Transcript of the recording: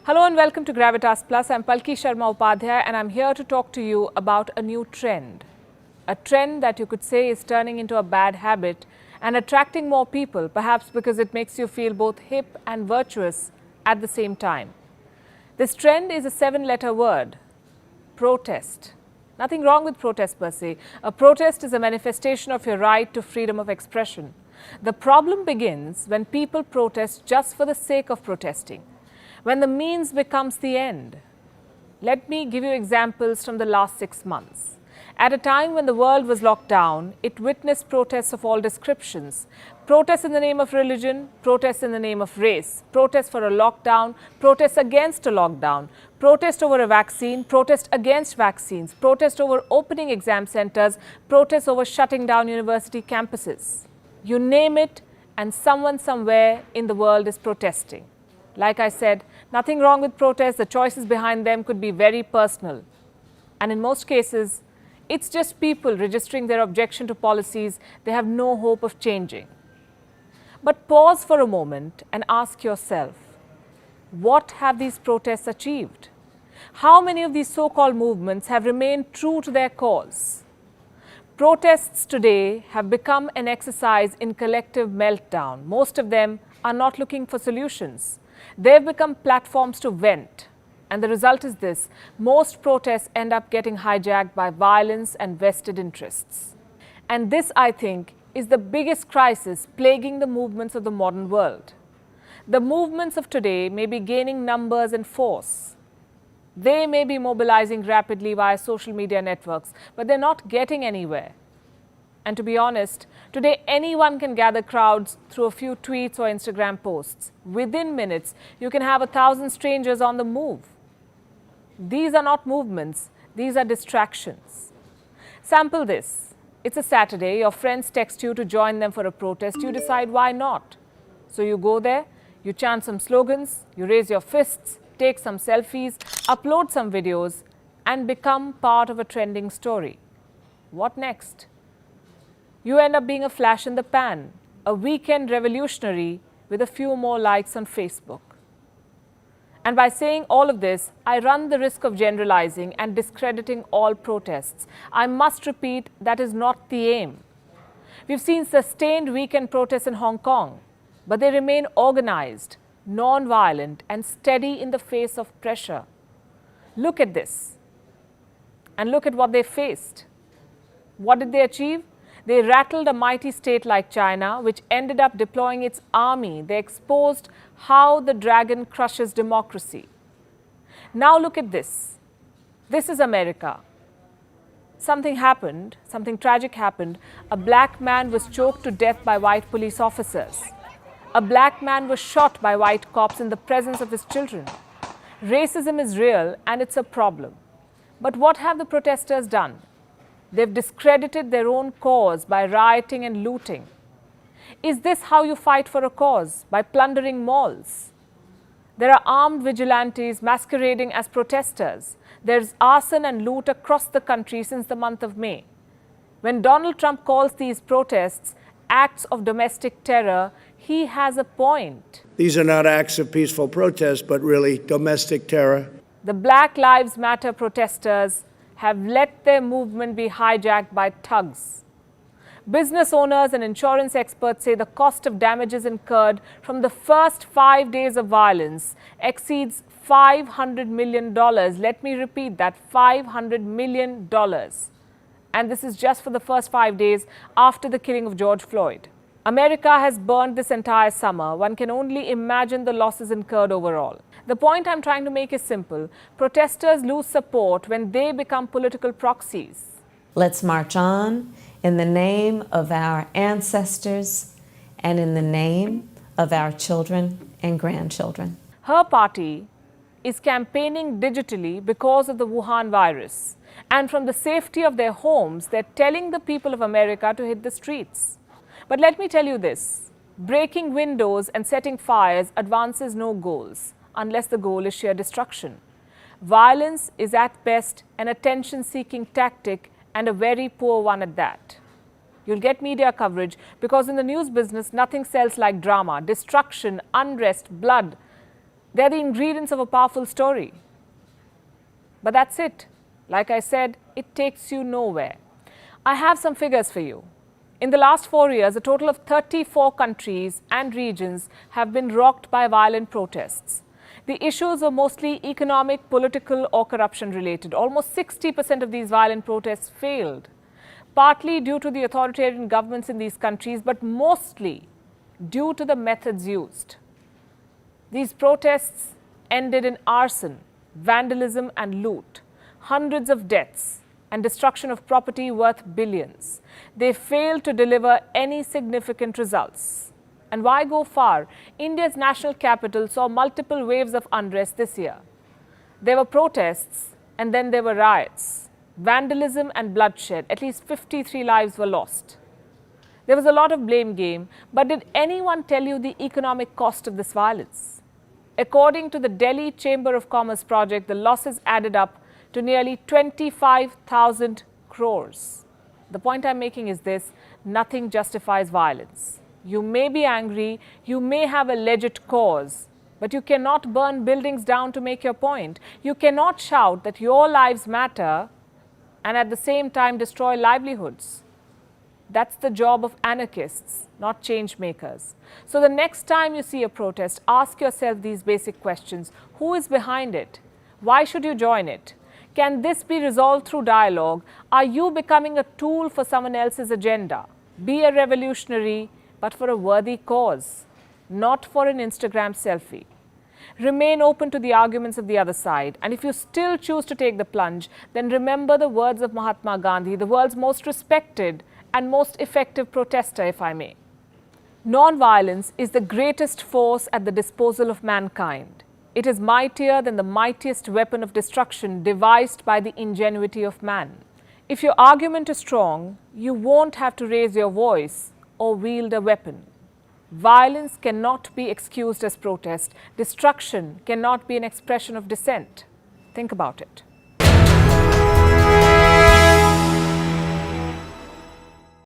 Hello and welcome to Gravitas Plus. I'm Palki Sharma Upadhyay and I'm here to talk to you about a new trend. A trend that you could say is turning into a bad habit and attracting more people, perhaps because it makes you feel both hip and virtuous at the same time. This trend is a 7-letter word: protest. Nothing wrong with protest per se. A protest is a manifestation of your right to freedom of expression. The problem begins when people protest just for the sake of protesting, when the means becomes the end. Let me give you examples from the last 6 months. At a time when the world was locked down, it witnessed protests of all descriptions. Protests in the name of religion, protests in the name of race, protests for a lockdown, protests against a lockdown, protest over a vaccine, protest against vaccines, protest over opening exam centers, protests over shutting down university campuses. You name it, and someone somewhere in the world is protesting. Like I said, nothing wrong with protests. The choices behind them could be very personal. And in most cases, it's just people registering their objection to policies they have no hope of changing. But pause for a moment and ask yourself, what have these protests achieved? How many of these so-called movements have remained true to their cause? Protests today have become an exercise in collective meltdown. Most of them are not looking for solutions. They've become platforms to vent. And the result is this: most protests end up getting hijacked by violence and vested interests. And this, I think, is the biggest crisis plaguing the movements of the modern world. The movements of today may be gaining numbers and force. They may be mobilizing rapidly via social media networks, but they're not getting anywhere. And to be honest, today anyone can gather crowds through a few tweets or Instagram posts. Within minutes, you can have 1,000 strangers on the move. These are not movements, these are distractions. Sample this. It's a Saturday, your friends text you to join them for a protest. You decide why not. So you go there, you chant some slogans, you raise your fists, take some selfies, upload some videos, and become part of a trending story. What next? You end up being a flash in the pan, a weekend revolutionary with a few more likes on Facebook. And by saying all of this, I run the risk of generalizing and discrediting all protests. I must repeat, that is not the aim. We've seen sustained weekend protests in Hong Kong, but they remain organized, non-violent, and steady in the face of pressure. Look at this, and look at what they faced. What did they achieve? They rattled a mighty state like China, which ended up deploying its army. They exposed how the dragon crushes democracy. Now look at this. This is America. Something happened, something tragic happened. A black man was choked to death by white police officers. A black man was shot by white cops in the presence of his children. Racism is real and it's a problem. But what have the protesters done? They've discredited their own cause by rioting and looting. Is this how you fight for a cause? By plundering malls? There are armed vigilantes masquerading as protesters. There's arson and loot across the country since the month of May. When Donald Trump calls these protests acts of domestic terror, he has a point. These are not acts of peaceful protest, but really domestic terror. The Black Lives Matter protesters have let their movement be hijacked by thugs. Business owners and insurance experts say the cost of damages incurred from the first 5 days of violence exceeds $500 million. Let me repeat that, $500 million. And this is just for the first 5 days after the killing of George Floyd. America has burned this entire summer. One can only imagine the losses incurred overall. The point I'm trying to make is simple. Protesters lose support when they become political proxies. Let's march on in the name of our ancestors and in the name of our children and grandchildren. Her party is campaigning digitally because of the Wuhan virus. And from the safety of their homes, they're telling the people of America to hit the streets. But let me tell you this, breaking windows and setting fires advances no goals, unless the goal is sheer destruction. Violence is at best an attention-seeking tactic, and a very poor one at that. You'll get media coverage because in the news business, nothing sells like drama, destruction, unrest, blood. They're the ingredients of a powerful story. But that's it. Like I said, it takes you nowhere. I have some figures for you. In the last 4 years, a total of 34 countries and regions have been rocked by violent protests. The issues are mostly economic, political, or corruption related. Almost 60% of these violent protests failed, partly due to the authoritarian governments in these countries, but mostly due to the methods used. These protests ended in arson, vandalism, and loot, hundreds of deaths, and destruction of property worth billions. They failed to deliver any significant results. And why go far? India's national capital saw multiple waves of unrest this year. There were protests, and then there were riots, vandalism and bloodshed. At least 53 lives were lost. There was a lot of blame game, but did anyone tell you the economic cost of this violence? According to the Delhi Chamber of Commerce project, the losses added up to nearly 25,000 crores. The point I'm making is this: nothing justifies violence. You may be angry, you may have a legit cause, but you cannot burn buildings down to make your point. You cannot shout that your lives matter and at the same time destroy livelihoods. That's the job of anarchists, not change makers. So the next time you see a protest, ask yourself these basic questions. Who is behind it? Why should you join it? Can this be resolved through dialogue? Are you becoming a tool for someone else's agenda? Be a revolutionary, but for a worthy cause, not for an Instagram selfie. Remain open to the arguments of the other side. And if you still choose to take the plunge, then remember the words of Mahatma Gandhi, the world's most respected and most effective protester, if I may. Non-violence is the greatest force at the disposal of mankind. It is mightier than the mightiest weapon of destruction devised by the ingenuity of man. If your argument is strong, you won't have to raise your voice or wield a weapon. Violence cannot be excused as protest. Destruction cannot be an expression of dissent. Think about it.